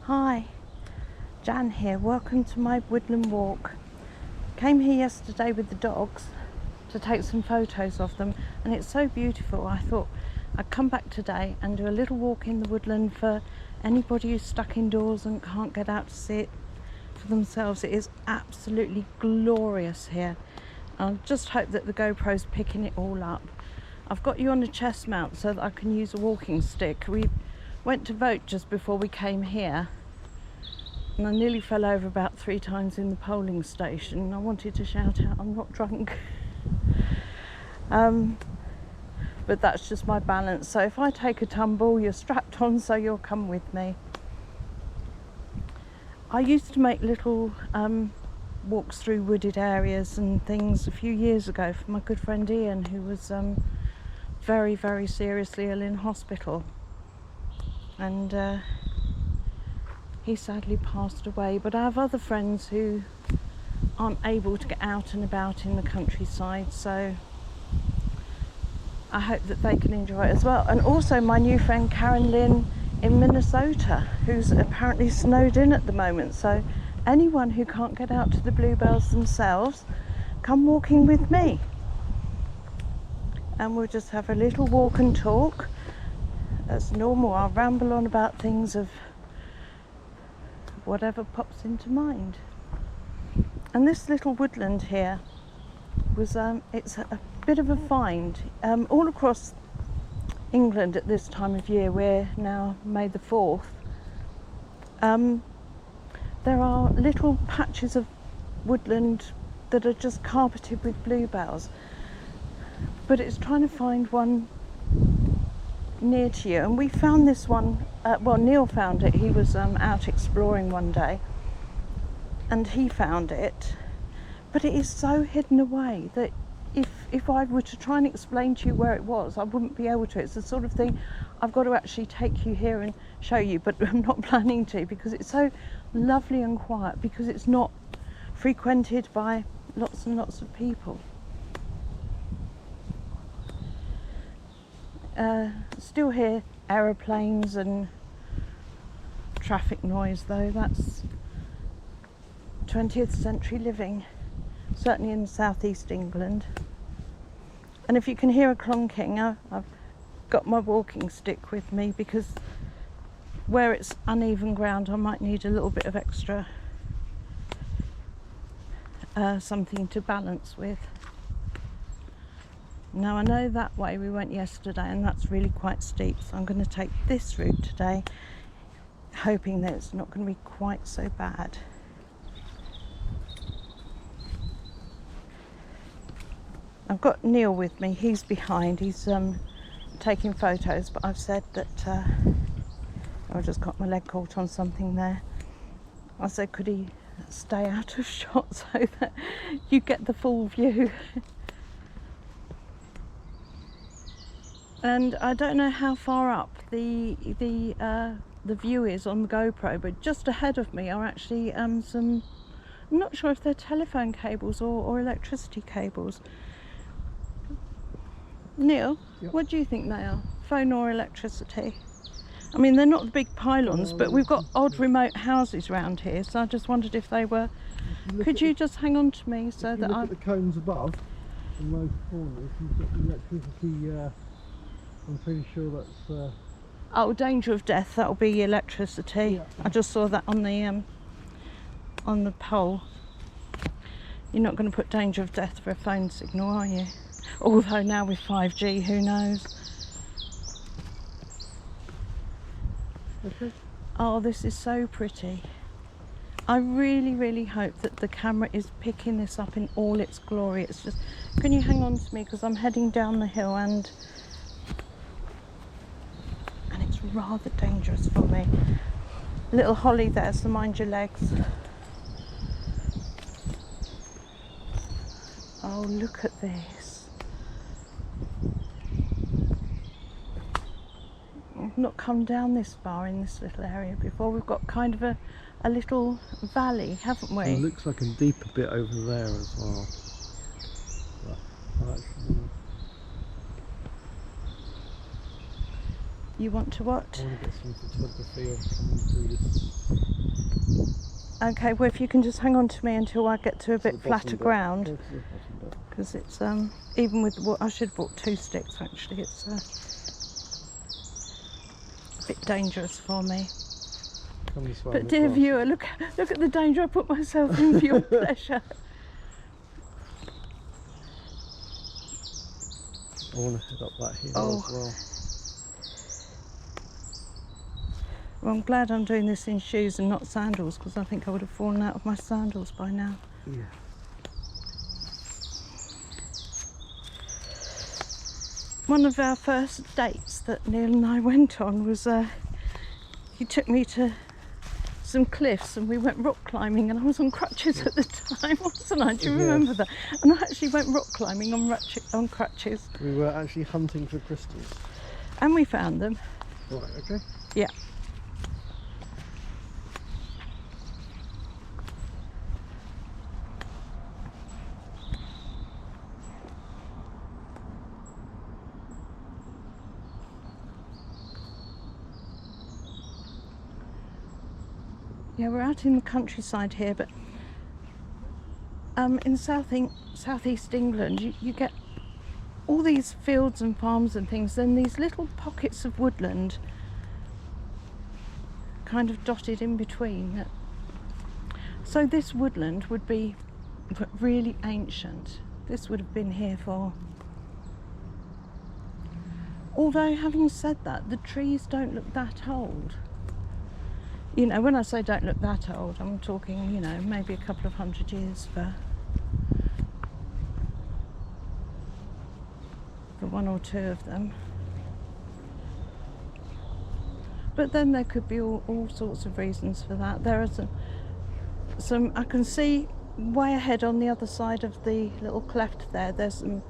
Hi, Jan here. Welcome to my woodland walk. Came here yesterday with the dogs to take some photos of them, and it's so beautiful. I thought I'd come back today and do a little walk in the woodland for anybody who's stuck indoors and can't get out to see it for themselves. It is absolutely glorious here. I just hope that the GoPro's picking it all up. I've got you on a chest mount so that I can use a walking stick. We went to vote just before we came here, and I nearly fell over about 3 times in the polling station. I wanted to shout out, I'm not drunk. But that's just my balance. So if I take a tumble, you're strapped on, so you'll come with me. I used to make little walks through wooded areas and things a few years ago for my good friend Ian, who was very, very seriously ill in hospital. And he sadly passed away. But I have other friends who aren't able to get out and about in the countryside, so I hope that they can enjoy it as well. And also my new friend Karen Lynn in Minnesota, who's apparently snowed in at the moment. So anyone who can't get out to the bluebells themselves, come walking with me. And we'll just have a little walk and talk. As normal, I'll ramble on about things of whatever pops into mind. And this little woodland here was, it's a bit of a find. All across England at this time of year, we're now May the 4th, there are little patches of woodland that are just carpeted with bluebells. But it's trying to find one near to you, and we found this one, well, Neil found it. He was out exploring one day and he found it, but it is so hidden away that if I were to try and explain to you where it was, I wouldn't be able to. It's the sort of thing I've got to actually take you here and show you, but I'm not planning to, because it's so lovely and quiet, because it's not frequented by lots and lots of people. Still hear aeroplanes and traffic noise, though. That's 20th century living, certainly in southeast England. And if you can hear a clonking, I've got my walking stick with me, because where it's uneven ground I might need a little bit of extra something to balance with. Now I know that way we went yesterday, and that's really quite steep, so I'm going to take this route today, hoping that it's not going to be quite so bad. I've got Neil with me. He's behind, he's taking photos, but I've said that I just got my leg caught on something there. I said, could he stay out of shot so that you get the full view? And I don't know how far up the view is on the GoPro, but just ahead of me are actually some, I'm not sure if they're telephone cables or electricity cables. Neil, yep. What do you think they are? Phone or electricity? I mean, they're not big pylons, but we've got odd remote houses around here, so I just wondered if they were. Could you just hang on to me so that I... Look at the cones above, in those corners, you've got the electricity. I'm pretty sure that's... Oh, danger of death, that'll be electricity. Yeah. I just saw that on the pole. You're not going to put danger of death for a phone signal, are you? Although now with 5G, who knows? Okay. Oh, this is so pretty. I really, really hope that the camera is picking this up in all its glory. It's just... Can you hang on to me, because I'm heading down the hill and it's rather dangerous for me. Little holly there, so mind your legs. Oh, look at this. I've not come down this far in this little area before. We've got kind of a little valley, haven't we? It looks like a deeper bit over there as well. But actually... You want to what? I want to get some photography of coming through this. Okay, well if you can just hang on to me until I get to a to bit the flatter bottom bit. ground, Go to the bottom bit. because it's even with what I should have bought 2 sticks actually. It's a bit dangerous for me. Come this way. But and dear across. viewer, look at the danger I put myself in for your pleasure. I want to head up that hill Oh. as well. Well, I'm glad I'm doing this in shoes and not sandals, because I think I would have fallen out of my sandals by now. Yeah. One of our first dates that Neil and I went on was he took me to some cliffs and we went rock climbing, and I was on crutches at the time, wasn't I? Do you remember that? And I actually went rock climbing on crutches. We were actually hunting for crystals. And we found them. Right, okay. Yeah. Yeah, we're out in the countryside here, but in southeast England, you get all these fields and farms and things, then these little pockets of woodland kind of dotted in between. So this woodland would be really ancient. This would have been here for... Although, having said that, the trees don't look that old. You know, when I say don't look that old, I'm talking, you know, maybe a couple of 100 years for one or two of them. But then there could be all sorts of reasons for that. There are some I can see way ahead on the other side of the little cleft there. There's some,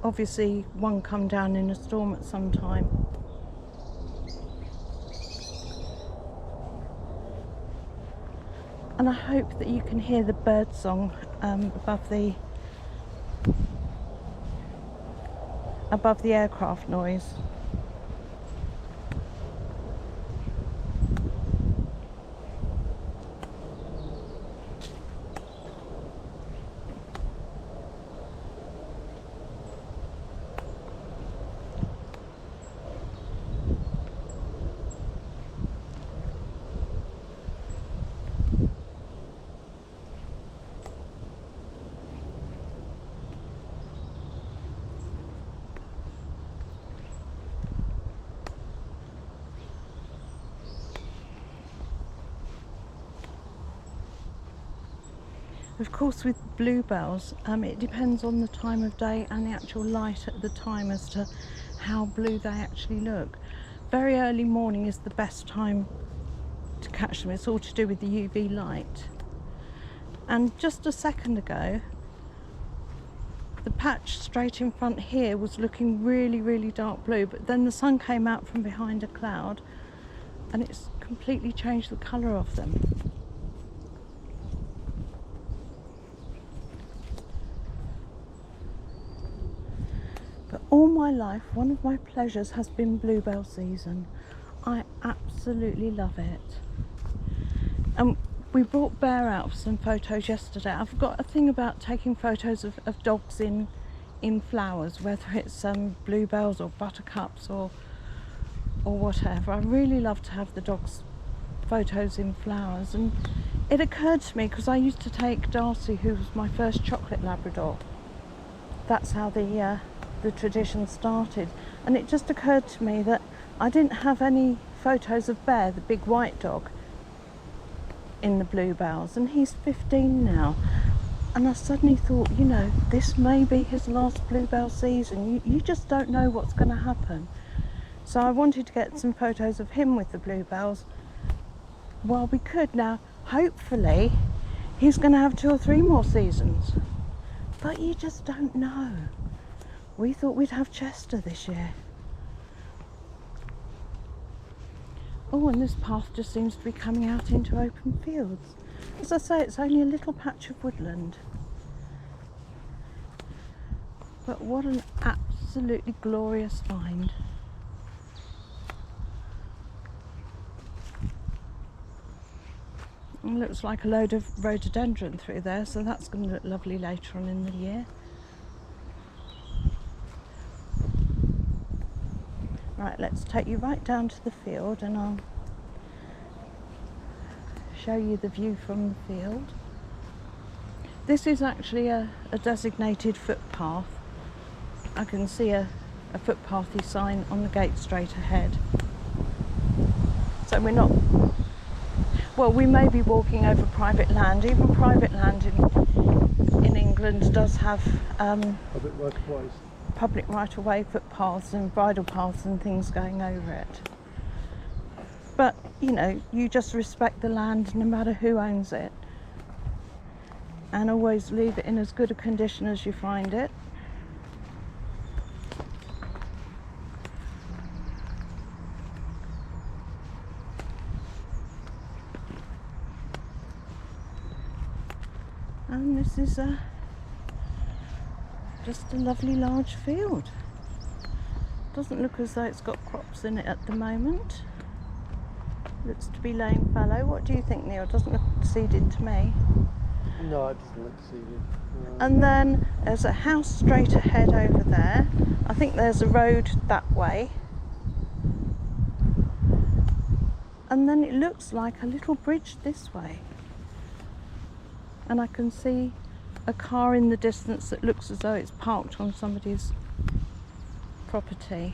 obviously one come down in a storm at some time. And I hope that you can hear the bird song above the aircraft noise. Of course, with bluebells, it depends on the time of day and the actual light at the time as to how blue they actually look. Very early morning is the best time to catch them. It's all to do with the UV light. And just a second ago, the patch straight in front here was looking really, really dark blue, but then the sun came out from behind a cloud and it's completely changed the colour of them. But all my life, one of my pleasures has been bluebell season. I absolutely love it. And we brought Bear out for some photos yesterday. I've got a thing about taking photos of dogs in flowers, whether it's bluebells or buttercups or whatever. I really love to have the dogs' photos in flowers. And it occurred to me, because I used to take Darcy, who was my first chocolate Labrador. That's how the tradition started. And it just occurred to me that I didn't have any photos of Bear, the big white dog, in the bluebells, and he's 15 now. And I suddenly thought, you know, this may be his last bluebell season. You just don't know what's going to happen. So I wanted to get some photos of him with the bluebells while we could. Now, hopefully, he's going to have 2 or 3 more seasons. But you just don't know. We thought we'd have Chester this year. Oh, and this path just seems to be coming out into open fields. As I say, it's only a little patch of woodland. But what an absolutely glorious find. It looks like a load of rhododendron through there, so that's going to look lovely later on in the year. Right, let's take you right down to the field and I'll show you the view from the field. This is actually a designated footpath. I can see a footpathy sign on the gate straight ahead. So we're not, well, we may be walking over private land. Even private land in England does have public right-of-way footpaths and bridle paths and things going over it. But, you know, you just respect the land no matter who owns it. And always leave it in as good a condition as you find it. And this is just a lovely large field. Doesn't look as though it's got crops in it at the moment. Looks to be laying fallow. What do you think, Neil? Doesn't look seeded to me. No, it doesn't look seeded. And then there's a house straight ahead over there. I think there's a road that way. And then it looks like a little bridge this way. And I can see a car in the distance that looks as though it's parked on somebody's property.